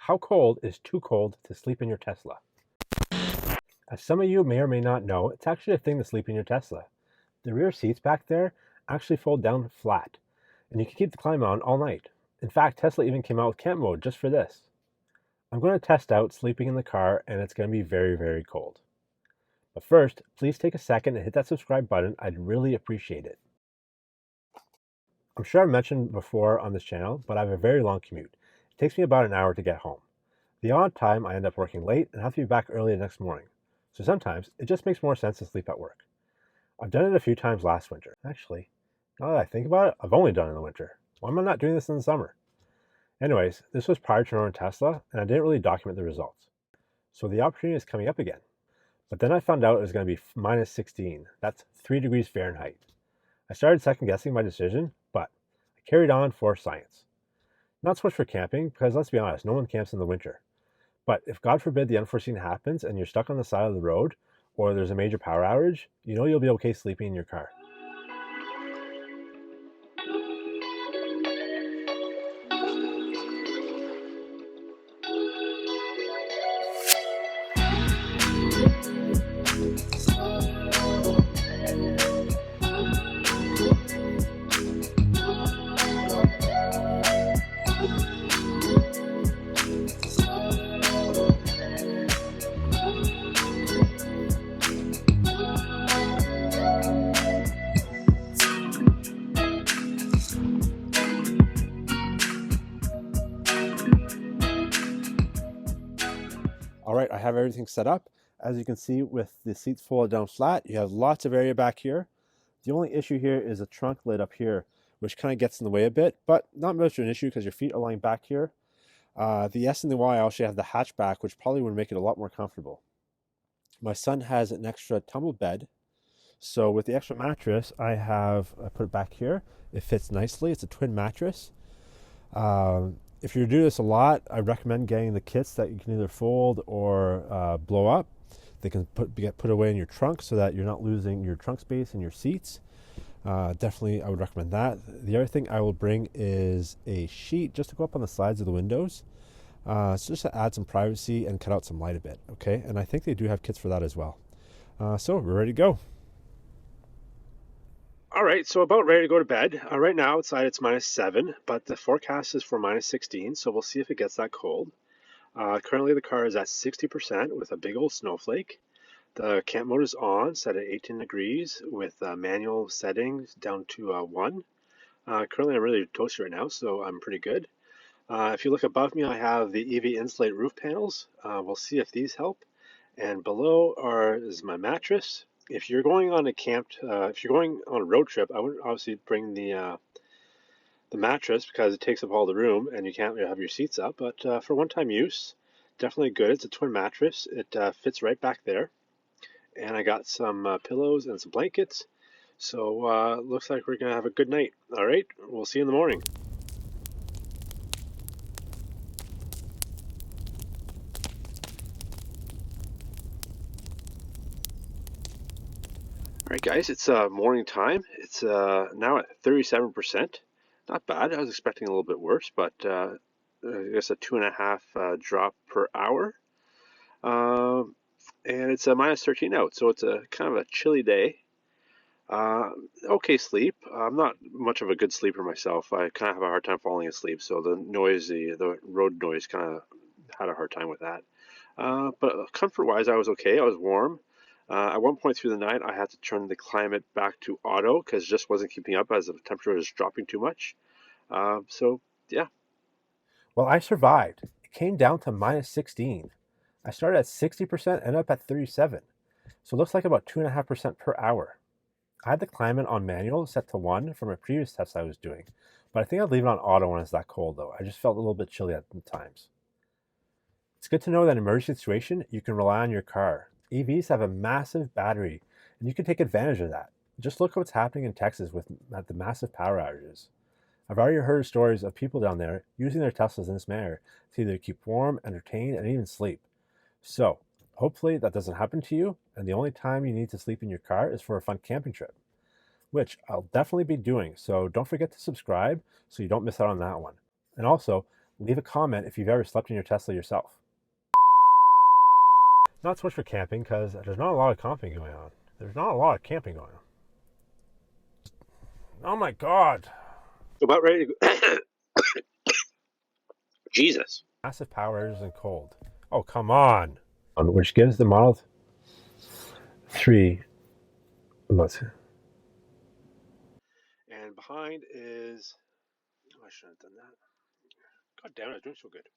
How cold is too cold to sleep in your Tesla? As some of you may or may not know, it's actually a thing to sleep in your Tesla. The rear seats back there actually fold down flat, and you can keep the climate on all night. In fact, Tesla even came out with camp mode just for this. I'm going to test out sleeping in the car, and it's going to be very, very cold. But first, please take a second and hit that subscribe button. I'd really appreciate it. I'm sure I've mentioned before on this channel, but I have a very long commute. It takes me about an hour to get home. The odd time I end up working late and have to be back early the next morning. So sometimes it just makes more sense to sleep at work. I've done it a few times last winter. Actually, now that I think about it, I've only done it in the winter. Why am I not doing this in the summer? Anyways, this was prior to my own Tesla, and I didn't really document the results. So the opportunity is coming up again. But then I found out it was going to be minus 16. That's 3 degrees Fahrenheit. I started second guessing my decision, but I carried on for science. Not so much for camping, because let's be honest, no one camps in the winter. But if God forbid the unforeseen happens and you're stuck on the side of the road, or there's a major power outage, you know you'll be okay sleeping in your car. All right, I have everything set up. As you can see, with the seats folded down flat, you have lots of area back here. The only issue here is the trunk lid up here, which kind of gets in the way a bit, but not much of an issue because your feet are lying back here. The S and the Y actually have the hatchback, which probably would make it a lot more comfortable. My son has an extra tumble bed, so with the extra mattress, I put it back here. It fits nicely. It's a twin mattress. If you're doing this a lot, I recommend getting the kits that you can either fold or blow up. They can get put away in your trunk so that you're not losing your trunk space and your seats. Definitely, I would recommend that. The other thing I will bring is a sheet just to go up on the sides of the windows. So just to add some privacy and cut out some light a bit, okay? And I think they do have kits for that as well. So we're ready to go. All right, so about ready to go to bed. Right now outside it's minus 7, but the forecast is for minus 16, so we'll see if it gets that cold. Currently the car is at 60% with a big old snowflake. The camp mode is on, set at 18 degrees with manual settings down to 1. Currently I'm really toasty right now, so I'm pretty good. If you look above me, I have the EV Insulate roof panels. We'll see if these help. And below is my mattress. If you're going on if you're going on a road trip, I would obviously bring the mattress because it takes up all the room and you can't really have your seats up. But for one-time use, definitely good. It's a twin mattress. It fits right back there. And I got some pillows and some blankets. So looks like we're gonna have a good night. All right, we'll see you in the morning. All right, guys, it's morning time. It's now at 37%. Not bad. I was expecting a little bit worse, but I guess a 2.5 drop per hour. And it's a minus 13 out, so it's a kind of a chilly day. Okay sleep. I'm not much of a good sleeper myself. I kind of have a hard time falling asleep, so the road noise kind of had a hard time with that. But comfort-wise, I was okay. I was warm. At one point through the night, I had to turn the climate back to auto because it just wasn't keeping up as the temperature was dropping too much. So, yeah. Well, I survived. It came down to minus 16. I started at 60% and up at 37. So it looks like about 2.5% per hour. I had the climate on manual set to 1 from a previous test I was doing, but I think I'd leave it on auto when it's that cold though. I just felt a little bit chilly at the times. It's good to know that in an emergency situation, you can rely on your car. EVs have a massive battery, and you can take advantage of that. Just look at what's happening in Texas with the massive power outages. I've already heard stories of people down there using their Teslas in this manner to either keep warm, entertain, and even sleep. So, hopefully that doesn't happen to you, and the only time you need to sleep in your car is for a fun camping trip, which I'll definitely be doing, so don't forget to subscribe so you don't miss out on that one. And also, Leave a comment if you've ever slept in your Tesla yourself. Not so much for camping, because there's not a lot of camping going on. There's not a lot of camping going on. Oh my god! About ready to go. Jesus. Massive powers and cold. Oh, come on! Which gives the Model 3. And behind is. Oh, I shouldn't have done that. God damn it, I was doing so good.